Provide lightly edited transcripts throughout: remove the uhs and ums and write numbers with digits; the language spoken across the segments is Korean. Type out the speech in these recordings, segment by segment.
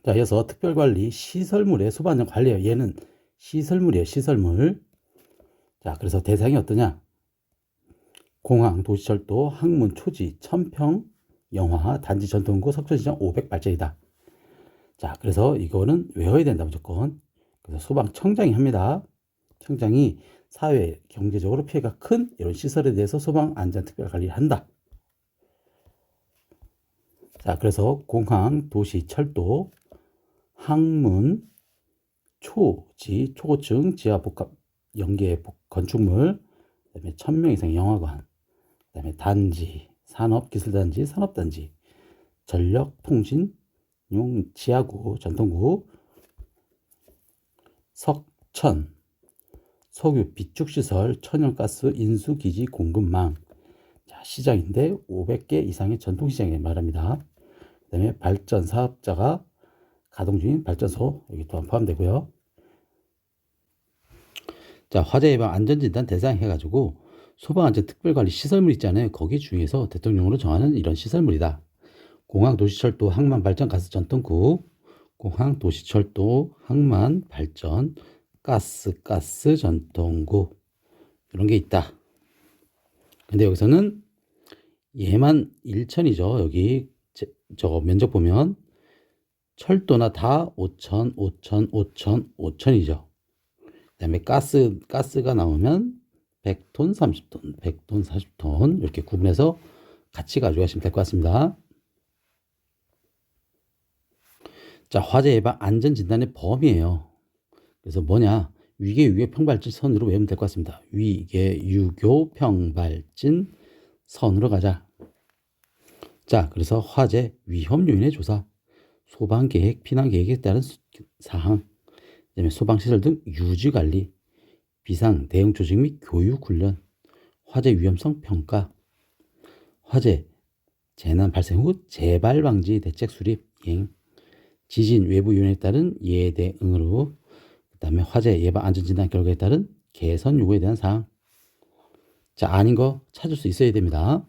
자, 이어서 특별관리 시설물의 소방안전 관리예요. 얘는 시설물이에요. 시설물. 자, 그래서 대상이 어떠냐? 공항, 도시철도, 항문, 초지, 천평, 영화, 단지, 전통구, 석촌시장 500발전이다. 자, 그래서 이거는 외워야 된다, 무조건. 그래서 소방청장이 합니다. 청장이 사회, 경제적으로 피해가 큰 이런 시설에 대해서 소방안전 특별관리를 한다. 자, 그래서 공항, 도시, 철도, 항문, 초지, 초고층, 지하 복합, 연계 건축물, 그다음에 1000명 이상 영화관, 그다음에 단지, 산업기술단지, 산업단지, 전력, 통신, 용, 지하구, 전통구, 석천, 석유, 비축시설, 천연가스, 인수기지, 공급망. 자, 시장인데 500개 이상의 전통시장에 말합니다. 그 다음에 발전 사업자가 가동 중인 발전소, 여기 또한 포함되고요. 자, 화재 예방 안전진단 대상 해가지고 소방안전 특별관리 시설물 있잖아요. 거기 중에서 대통령으로 정하는 이런 시설물이다. 공항, 도시철도, 항만, 발전, 가스, 전통구, 공항, 도시철도, 항만, 발전, 가스, 전통구, 이런 게 있다. 근데 여기서는 얘만 1천이죠. 여기 저거 면적 보면 철도나 다 5천, 5천, 5천, 5천이죠. 그 다음에 가스가 나오면 100톤, 30톤, 100톤, 40톤 이렇게 구분해서 같이 가져가시면 될 것 같습니다. 자, 화재 예방 안전진단의 범위예요. 그래서 뭐냐? 위계, 유교, 평발진 선으로 외우면 될 것 같습니다. 위계, 유교, 평발진 선으로 가자. 자, 그래서 화재 위험 요인의 조사, 소방 계획, 피난 계획에 따른 사항, 그다음에 소방시설 등 유지 관리, 비상 대응 조직 및 교육 훈련, 화재 위험성 평가, 화재 재난 발생 후 재발 방지 대책 수립 이행, 지진 외부 요인에 따른 예대응으로, 그다음에 화재 예방 안전진단 결과에 따른 개선 요구에 대한 사항. 자, 아닌 거 찾을 수 있어야 됩니다.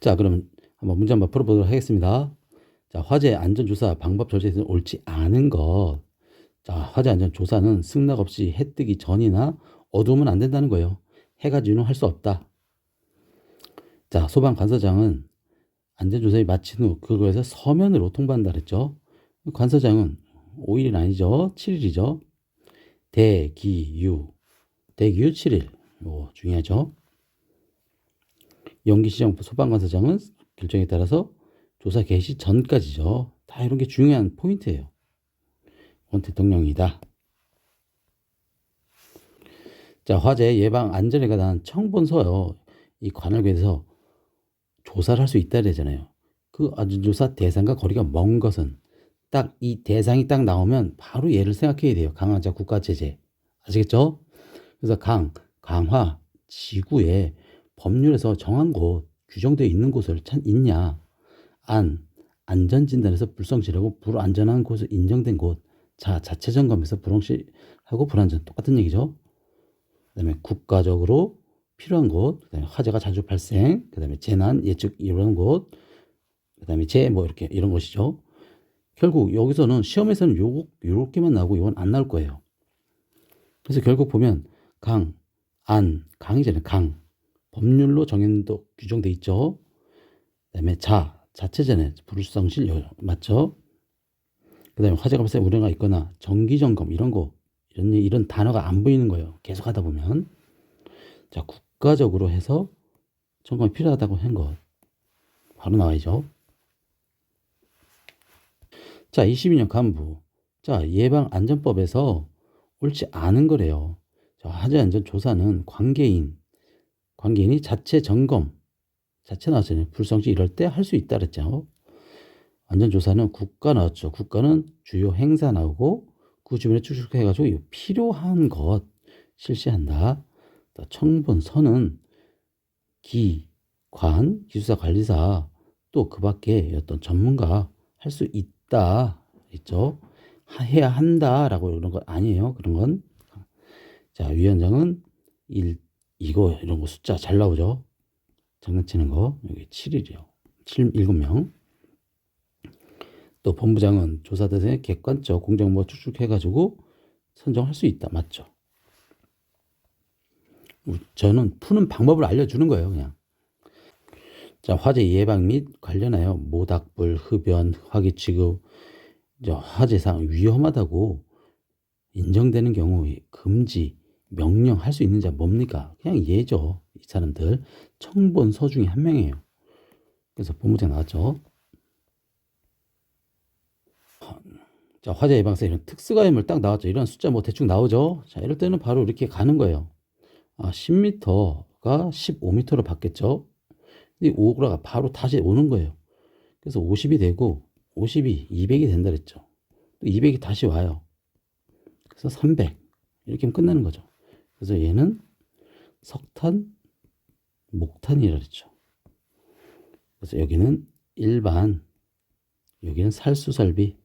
자, 그럼 한번 문제 한번 풀어보도록 하겠습니다. 자, 화재 안전조사 방법 절차에서 옳지 않은 것. 자, 화재 안전조사는 승낙 없이 해 뜨기 전이나 어두우면 안 된다는 거예요. 해가 지면 할 수 없다. 자, 소방관서장은 안전조사를 마친 후 그거에서 서면으로 통보한다 그랬죠. 관서장은 5일은 아니죠. 7일이죠. 대기유 7일. 이거 중요하죠. 연기시장 소방관서장은 결정에 따라서 조사 개시 전까지죠. 다 이런 게 중요한 포인트예요. 원 대통령이다. 자, 화재 예방 안전에 관한 청본서요. 이 관할구에서 조사를 할 수 있다 그러잖아요. 그 안전조사 대상과 거리가 먼 것은 딱 이 대상이 딱 나오면 바로 얘를 생각해야 돼요. 강화자 국가제재. 아시겠죠? 그래서 강화, 지구에 법률에서 정한 곳, 규정되어 있는 곳을 있냐. 안전진단에서 불성실하고 불안전한 곳을 인정된 곳. 자체 점검에서 불성실하고 불안전. 똑같은 얘기죠. 그 다음에 국가적으로 필요한 곳, 그 다음에 화재가 자주 발생, 그 다음에 재난 예측 이런 곳, 그 다음에 이렇게 이런 것이죠. 결국 여기서는 시험에서는 요렇게만 나오고 이건 안 나올 거예요. 그래서 결국 보면 강이잖아요. 법률로 규정돼 있죠. 그 다음에 자체전에 불성실 맞죠? 그 다음에 화재가 발생 우려가 있거나 정기점검 이런 단어가 안 보이는 거예요. 계속 하다 보면. 자, 국가적으로 해서 점검이 필요하다고 한 것. 바로 나와야죠. 자, 22년 간부. 자, 예방안전법에서 옳지 않은 거래요. 자, 화재안전조사는 관계인이 자체 나왔잖아요. 불성실 이럴 때 할 수 있다 그랬죠. 안전조사는 국가 나왔죠. 국가는 주요 행사 나오고 그 주변에 추측해가지고 필요한 것 실시한다. 청본서는 기술사 관리사 또 그 밖에 어떤 전문가 할 수 있다 있죠. 해야 한다라고 이런 거 아니에요. 그런 건. 자, 위원장은 이런 거 숫자 잘 나오죠. 장난치는 거 여기 7일이요. 7명. 또 본부장은 조사 대상에 객관적 공정무가 축축해가지고 선정할 수 있다. 맞죠? 저는 푸는 방법을 알려주는 거예요. 그냥. 자, 화재 예방 및 관련하여 모닥불, 흡연, 화기 취급, 화재상 위험하다고 인정되는 경우 금지, 명령할 수 있는 자 뭡니까? 그냥 얘죠. 이 사람들 청본서 중에 한 명이에요. 그래서 본부장 나왔죠. 자, 화재 예방세 이런 특수가염을 딱 나왔죠. 이런 숫자 뭐 대충 나오죠. 자, 이럴 때는 바로 이렇게 가는 거예요. 10m가 15m로 바뀌었죠. 이 오그라가 바로 다시 오는 거예요. 그래서 50이 되고 50이 200이 된다 그랬죠. 또 200이 다시 와요. 그래서 300 이렇게 하면 끝나는 거죠. 그래서 얘는 석탄, 목탄이라 그랬죠. 그래서 여기는 일반, 여기는 살수설비.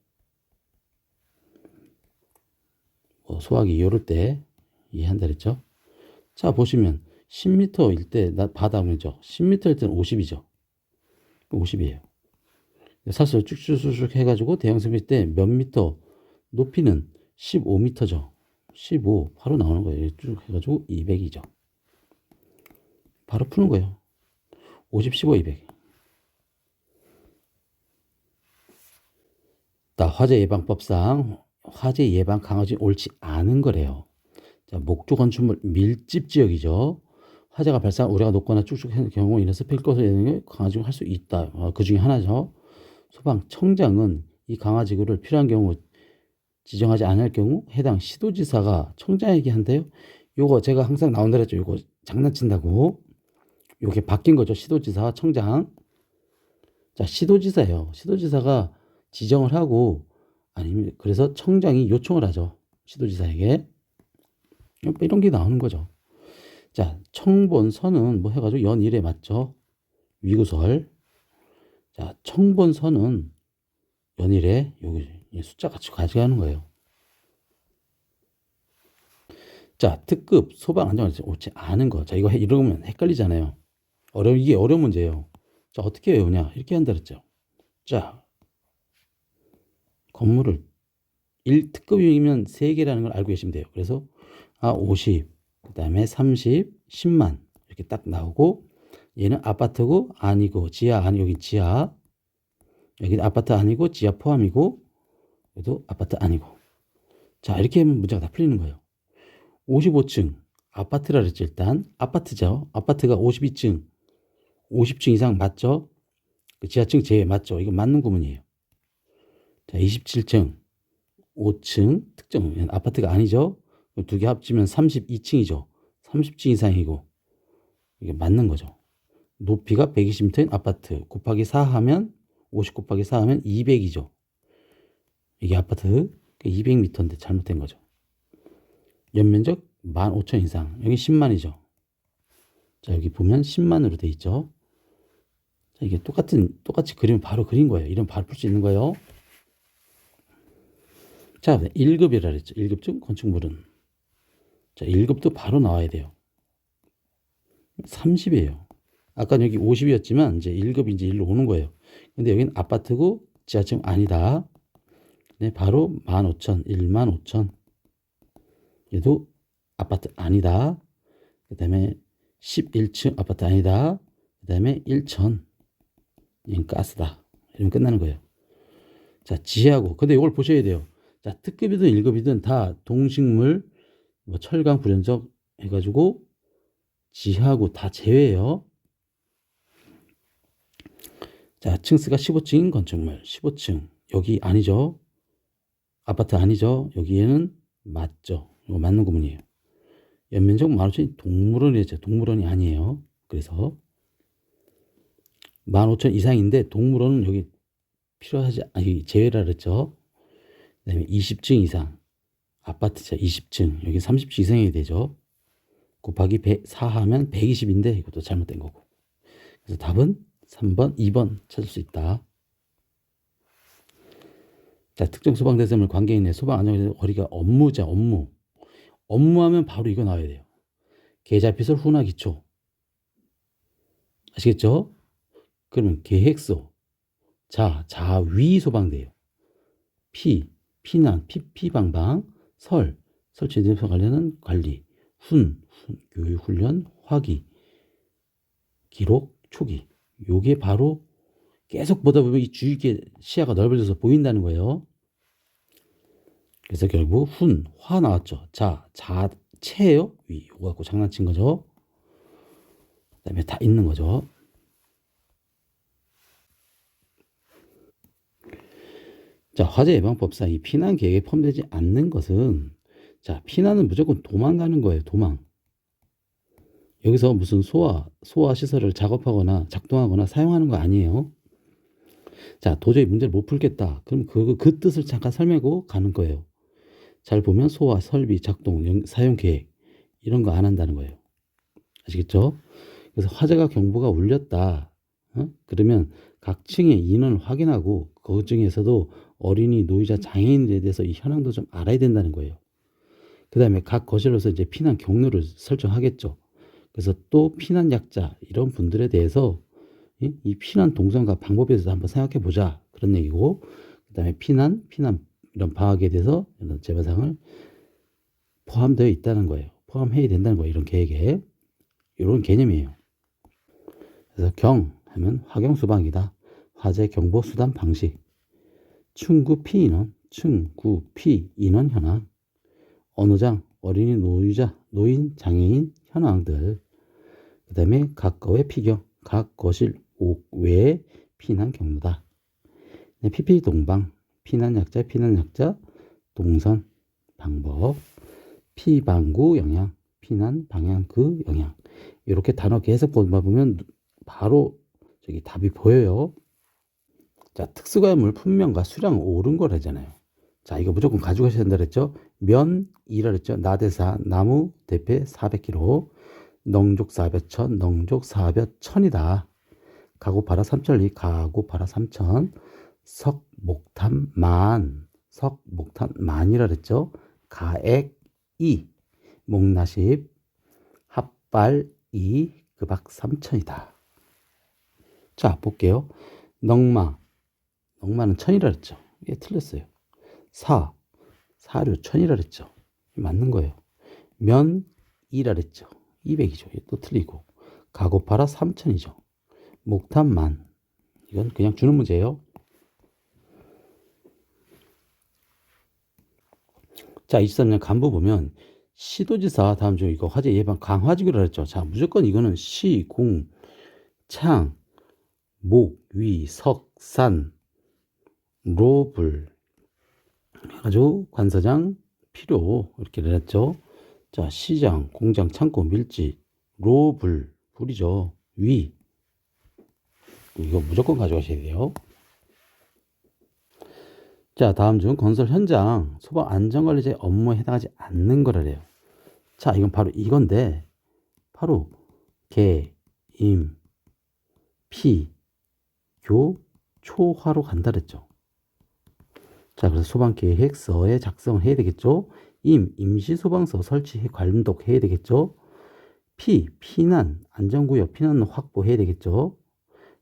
소화기 이럴 때 이해한다 그랬죠. 자, 보시면 10m일 때 바닥이죠. 10m일 때는 50이죠. 50이에요. 살수 쭉쭉쭉 해가지고 대형습일 때 몇 미터, 높이는 15m죠. 15 바로 나오는 거예요. 쭉 해가지고 200이죠. 바로 푸는 거예요. 50, 15, 200. 화재 예방법상 화재 예방 강화지 옳지 않은 거래요. 자, 목조 건축물 밀집 지역이죠. 화재가 발생한 우려가 높거나 쭉쭉한 경우 인해서 필거소 예방을 강화지구 할 수 있다. 그 중에 하나죠. 소방청장은 이 강화지구를 필요한 경우 지정하지 않을 경우 해당 시도지사가 청장에게 한대요. 요거 제가 항상 나온다 그랬죠. 요거 장난친다고. 요게 바뀐 거죠. 시도지사, 청장. 자, 시도지사예요. 시도지사가 지정을 하고 아니면 그래서 청장이 요청을 하죠. 시도지사에게. 이런 게 나오는 거죠. 자, 청본서는 뭐 해가지고 연일에 맞죠. 위구설. 자, 청본서는 연일에 여기 숫자 같이 가져가는 거예요. 자, 특급 소방 안전을 옳지 않은 거. 자, 이거 이러면 헷갈리잖아요. 이게 어려운 문제예요. 자, 어떻게 외우냐? 이렇게 한다 그랬죠. 자, 건물을 1특급이면 3개라는 걸 알고 계시면 돼요. 그래서 50, 그 다음에 30, 10만 이렇게 딱 나오고 얘는 아파트고 아니고 지하 아니 여기 지하 여기 아파트 아니고 지하 포함이고 여기도 아파트 아니고 자 이렇게 하면 문제가 다 풀리는 거예요. 55층 아파트라 그랬죠. 일단 아파트죠. 아파트가 52층 50층 이상 맞죠? 그 지하층 제외 맞죠? 이거 맞는 구문이에요. 자 27층 5층 특정 아파트가 아니죠. 두 개 합치면 32층이죠. 30층 이상이고 이게 맞는 거죠. 높이가 120m인 아파트 곱하기 4 하면 50 곱하기 4 하면 200이죠. 이게 아파트 200m인데 잘못된 거죠. 연면적 15,000 이상 여기 10만이죠. 자 여기 보면 10만으로 돼 있죠. 자, 이게 똑같이 그리면 바로 그린 거예요. 이러면 바로 풀 수 있는 거예요. 자 1급이라 그랬죠. 1급 중 건축물은 자 1급도 바로 나와야 돼요. 30이에요. 아까 여기 50이었지만 이제 1급이 이제 1로 오는 거예요. 근데 여기는 아파트고 지하층 아니다. 네, 바로 15,000, 15,000. 얘도 아파트 아니다. 그 다음에 11층 아파트 아니다. 그 다음에 1,000. 얘는 가스다. 이러면 끝나는 거예요. 자, 지하고. 근데 이걸 보셔야 돼요. 자, 특급이든 1급이든 다 동식물, 뭐 철강, 불연석 해가지고 지하고 다 제외해요. 자, 층수가 15층인 건축물, 15층. 여기 아니죠? 아파트 아니죠? 여기에는 맞죠? 이거 맞는 구문이에요. 연면적 15,000이 동물원이죠. 동물원이 아니에요. 그래서 15,000 이상인데 동물원은 여기 필요하지, 제외라 그랬죠? 그 다음에 20층 이상. 아파트죠. 20층. 여기 30층 이상이 되죠. 곱하기 4 하면 120인데 이것도 잘못된 거고. 그래서 답은 3번, 2번 찾을 수 있다. 자, 특정 소방대상물 관계인의 소방안전에 거리가 업무자, 업무. 업무하면 바로 이거 나와야 돼요. 계좌피설 후나 기초. 아시겠죠? 그러면 계획서. 자위 소방대요. 피난, 피방방, 설치 대표 관련한 관리, 교육 훈련, 화기, 기록, 초기. 요게 바로 계속 보다 보면 이 주위의 시야가 넓어져서 보인다는 거예요. 그래서 결국 화 나왔죠. 체예요. 요거 갖고 장난친 거죠. 그다음에 다 있는 거죠. 자, 화재 예방법상 이 피난 계획에 포함되지 않는 것은, 자, 피난은 무조건 도망가는 거예요. 도망. 여기서 무슨 소화 시설을 작업하거나 작동하거나 사용하는 거 아니에요. 자, 도저히 문제를 못 풀겠다. 그럼 그 뜻을 잠깐 설명하고 가는 거예요. 잘 보면 소화, 설비, 작동, 사용 계획 이런 거 안 한다는 거예요. 아시겠죠? 그래서 화재가 경보가 울렸다. 그러면 각 층의 인원을 확인하고 그 중에서도 어린이, 노이자, 장애인들에 대해서 이 현황도 좀 알아야 된다는 거예요. 그 다음에 각 거실로서 이제 피난 경로를 설정하겠죠. 그래서 또 피난 약자 이런 분들에 대해서 이 피난 동선과 방법에 대해서 한번 생각해 보자 그런 얘기고, 그 다음에 피난 이런 방학에 대해서 이런 재발상을 포함되어 있다는 거예요. 포함해야 된다는 거예요. 이런 계획에. 이런 개념이에요. 그래서 경 하면 화경수방이다. 화재 경보 수단 방식. 충구 피인원, 충구 피인원 현황. 언어장, 어린이, 노유자, 노인, 장애인 현황들. 그 다음에 각 거의 피경, 각 거실 외의 피난 경로다. PPE 동방, 피난 약자, 동선, 방법, 피방구 영향, 피난 방향 그 영향. 이렇게 단어 계속 보면 바로 저기 답이 보여요. 자, 특수가물 품명과 수량 옳은 거라잖아요. 자, 이거 무조건 가져가셔야 된다 그랬죠. 면이라 그랬죠. 나대사, 나무, 대패 400kg, 넝족 400천, 넝족 400천이다. 가고 파라 3천리, 가고 파라 3천, 석목탄만이라 그랬죠. 가액 2, 목나십, 합발 2, 그박 3천이다. 자, 볼게요. 넝마는 천이라 그랬죠. 이게 틀렸어요. 사료 천이라 그랬죠. 맞는 거예요. 면이라 그랬죠. 200이죠. 또 틀리고. 가고파라 3천이죠. 목탄만. 이건 그냥 주는 문제예요. 자, 23년 간부 보면 시도지사 다음 중 이거 화재 예방 강화지구라 그랬죠. 자, 무조건 이거는 시, 공, 창, 목, 위, 석, 산, 로불 해가지고 관서장 필요 이렇게 내렸죠. 자, 시장, 공장, 창고, 밀집, 불이죠. 위. 이거 무조건 가져가셔야 돼요. 자, 다음 중 건설 현장 소방 안전관리자의 업무에 해당하지 않는 거래요. 자, 이건 바로 이건데, 바로 개, 임, 피, 교, 초화로 간다 그랬죠. 자, 그래서 소방계획서에 작성을 해야 되겠죠. 임시소방서 설치 관독해야 되겠죠. 피난, 안전구역 피난로 확보해야 되겠죠.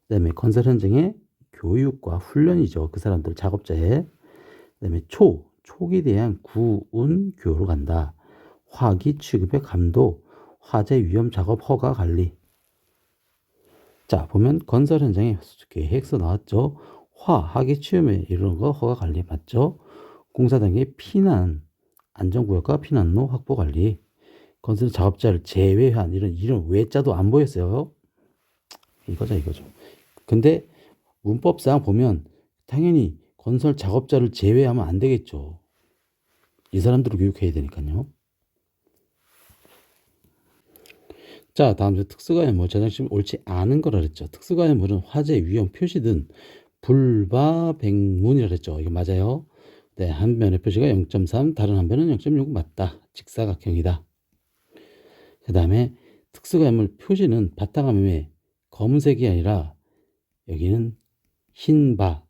그 다음에 건설 현장의 교육과 훈련이죠. 그 사람들 작업자에. 그 다음에 촉에 대한 구운교로 간다. 화기 취급의 감독, 화재 위험 작업 허가 관리. 자, 보면 건설 현장에 계획서 나왔죠. 화기 취업에 이런 거 허가 관리 맞죠? 공사 단계 피난, 안전구역과 피난로 확보 관리. 건설 작업자를 제외한 이런 외자도 안 보였어요. 이거죠. 근데 문법상 보면 당연히 건설 작업자를 제외하면 안 되겠죠. 이 사람들을 교육해야 되니까요. 자, 다음 주 특수가해물 저장시험 옳지 않은 거라 그랬죠. 특수가해물은 화재 위험 표시 등 불바백문이라 그랬죠. 이거 맞아요. 네, 한 면의 표시가 0.3, 다른 한 면은 0.6 맞다. 직사각형이다. 그 다음에 특수가해물 표시는 바탕화면에 검은색이 아니라 여기는 흰바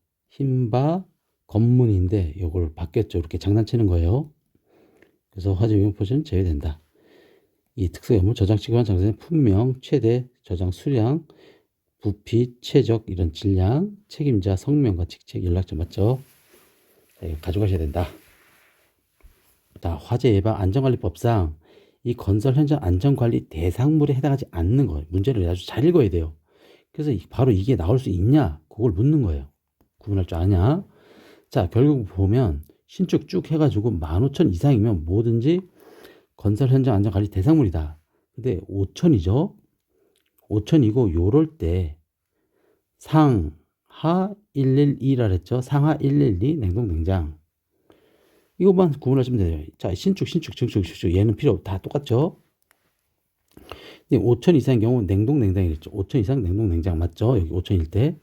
검문인데 이걸 바뀌었죠. 이렇게 장난치는 거예요. 그래서 화재 위험 표시는 제외된다. 이 특수가해물 저장 시간 장소의 품명, 최대, 저장 수량, 부피, 최적 이런 질량, 책임자, 성명과 직책, 연락처 맞죠? 자, 이거 가져가셔야 된다. 자, 화재 예방 안전관리법상 이 건설 현장 안전관리 대상물에 해당하지 않는 거, 문제를 아주 잘 읽어야 돼요. 그래서 바로 이게 나올 수 있냐? 그걸 묻는 거예요. 구분할 줄 아냐? 자, 결국 보면 신축 쭉 해가지고 15,000 이상이면 뭐든지 건설 현장 안전관리 대상물이다. 근데 5,000이죠? 5,000이고 요럴 때 상하 112라 그랬죠? 상하 112 냉동냉장. 이것만 구분하시면 돼요. 자, 신축, 증축. 얘는 필요 없, 다 똑같죠? 근데 5,000 이상인 경우 냉동냉장이겠죠. 5,000 이상 냉동냉장 맞죠? 여기 5,000일 때.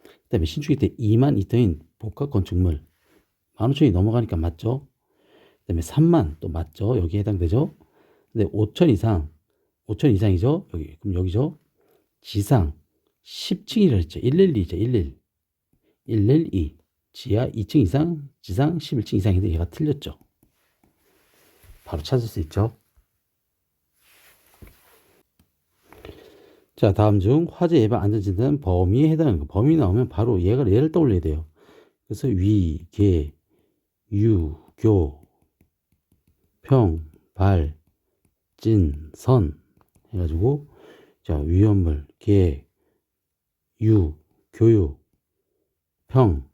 그 다음에 신축일 때 2만 이터인 복합 건축물. 15,000이 넘어가니까 맞죠? 그 다음에 3만 또 맞죠? 여기에 해당되죠? 근데 5,000 이상, 5,000 이상이죠? 여기, 그럼 여기죠? 지상 10층이라 했죠. 112죠. 112. 지하 2층 이상, 지상 11층 이상인데 얘가 틀렸죠. 바로 찾을 수 있죠. 자, 다음 중 화재 예방 안전진단 범위에 해당하는 거. 범위 나오면 바로 얘를 떠올려야 돼요. 그래서 위, 계, 유, 교, 평, 발, 진, 선 해가지고 자, 위험물, 계, 유, 교육, 평.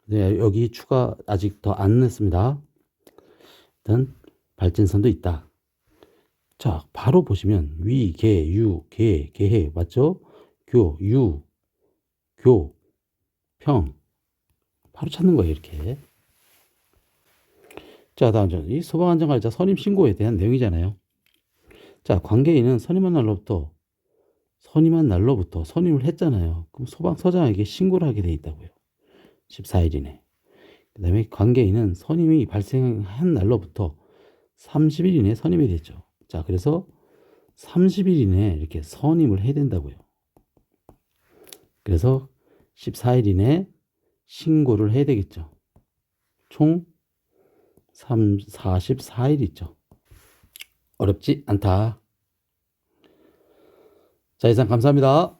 네, 여기 추가 아직 더 안 냈습니다. 일단 발진선도 있다. 자, 바로 보시면 위, 계, 유, 계, 계해 맞죠? 교, 유, 교, 평. 바로 찾는 거예요, 이렇게. 자, 다음 이 소방안전관리자 선임 신고에 대한 내용이잖아요. 자, 관계인은 선임한 날로부터 선임을 했잖아요. 그럼 소방서장에게 신고를 하게 돼 있다고요. 14일 이내. 그 다음에 관계인은 선임이 발생한 날로부터 30일 이내에 선임이 됐죠. 자, 그래서 30일 이내에 이렇게 선임을 해야 된다고요. 그래서 14일 이내에 신고를 해야 되겠죠. 총 44일 있죠. 어렵지 않다. 자, 이상 감사합니다.